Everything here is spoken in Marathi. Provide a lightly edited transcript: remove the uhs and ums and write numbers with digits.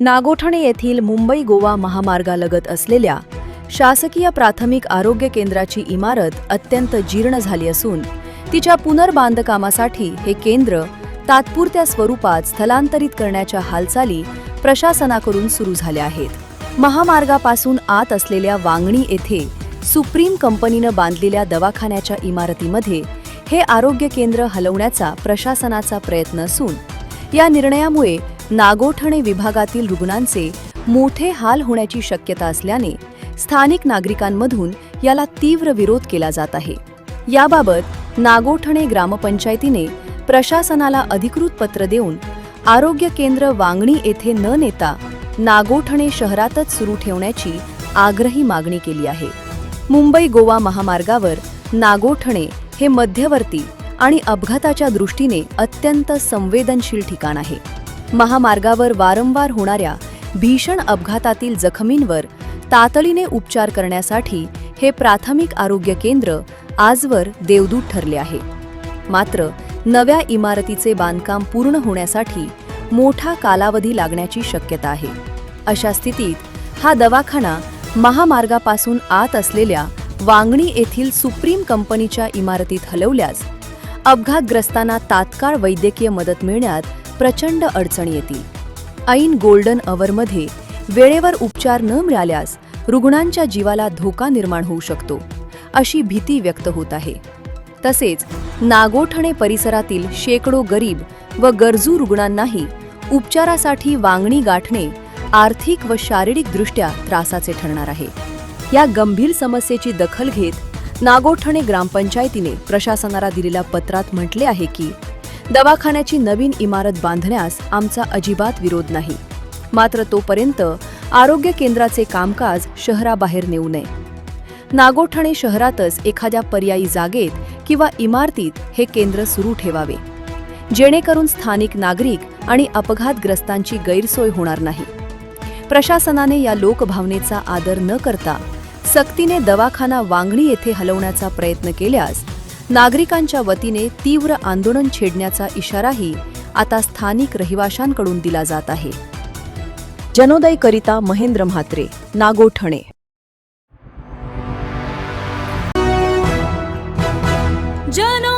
नागोठणे येथील मुंबई गोवा महामार्गालगत असलेल्या शासकीय प्राथमिक आरोग्य केंद्राची इमारत अत्यंत जीर्ण झाली असून तिच्या पुनर्बांधकामासाठी हे केंद्र तात्पुरत्या स्वरूपात स्थलांतरित करण्याच्या हालचाली प्रशासनाकडून सुरू झाल्या आहेत। महामार्गापासून आत असलेल्या वांगणी येथे सुप्रीम कंपनीनं बांधलेल्या दवाखान्याच्या इमारतीमध्ये हे आरोग्य केंद्र हलवण्याचा प्रशासनाचा प्रयत्न असून या निर्णयामुळे नागोठणे विभागातील रुग्णांचे मोठे हाल होण्याची शक्यता असल्याने स्थानिक नागरिकांमधून याला तीव्र विरोध केला जात आहे। याबाबत नागोठणे ग्रामपंचायतीने प्रशासनाला अधिकृत पत्र देऊन आरोग्य केंद्र वांगणी येथे न नेता नागोठणे शहरातच सुरू ठेवण्याची आग्रही मागणी केली आहे। मुंबई गोवा महामार्गावर नागोठणे हे मध्यवर्ती आणि अपघाताच्या दृष्टीने अत्यंत संवेदनशील ठिकाण आहे। महामार्गावर वारंवार होणाऱ्या भीषण अपघातातील जखमींवर तातडीने उपचार करण्यासाठी हे प्राथमिक आरोग्य केंद्र आजवर देवदूत ठरले आहे। मात्र नव्या इमारतीचे बांधकाम पूर्ण होण्यासाठी मोठा कालावधी लागण्याची शक्यता आहे। अशा स्थितीत हा दवाखाना महामार्गापासून आत असलेल्या वांगणी येथील सुप्रीम कंपनीच्या इमारतीत हलवल्यास अपघातग्रस्तांना तात्काळ वैद्यकीय मदत मिळण्यात प्रचंड अडचणी येतील। ऐन गोल्डन अवरमध्ये वेळेवर उपचार न मिळाल्यास रुग्णांच्या जीवाला धोका निर्माण होऊ शकतो अशी भीती व्यक्त होत आहे। तसेच नागोठणे परिसरातील शेकडो गरीब व गरजू रुग्णांनाही उपचारासाठी वांगणी गाठणे आर्थिक व शारीरिकदृष्ट्या त्रासाचे ठरणार आहे। या गंभीर समस्येची दखल घेत नागोठणे ग्रामपंचायतीने प्रशासनाला दिलेल्या पत्रात म्हटले आहे की दवाखान्याची नवीन इमारत बांधण्यास आमचा अजिबात विरोध नाही, मात्र तोपर्यंत आरोग्य केंद्राचे कामकाज शहराबाहेर नेऊ नये। नागोठणे शहरातच एखाद्या पर्यायी जागेत किंवा इमारतीत हे केंद्र सुरू ठेवावे, जेणेकरून स्थानिक नागरिक आणि अपघातग्रस्तांची गैरसोय होणार नाही। प्रशासनाने या लोकभावनेचा आदर न करता सक्तीने दवाखाना वांगणी येथे हलवण्याचा प्रयत्न केल्यास नागरिकांच्या वतीने तीव्र आंदोलन छेडण्याचा इशाराही आता स्थानिक रहिवाशांकडून दिला जात आहे। जनोदयकरिता महेंद्र म्हात्रे, नागोठणे। जनो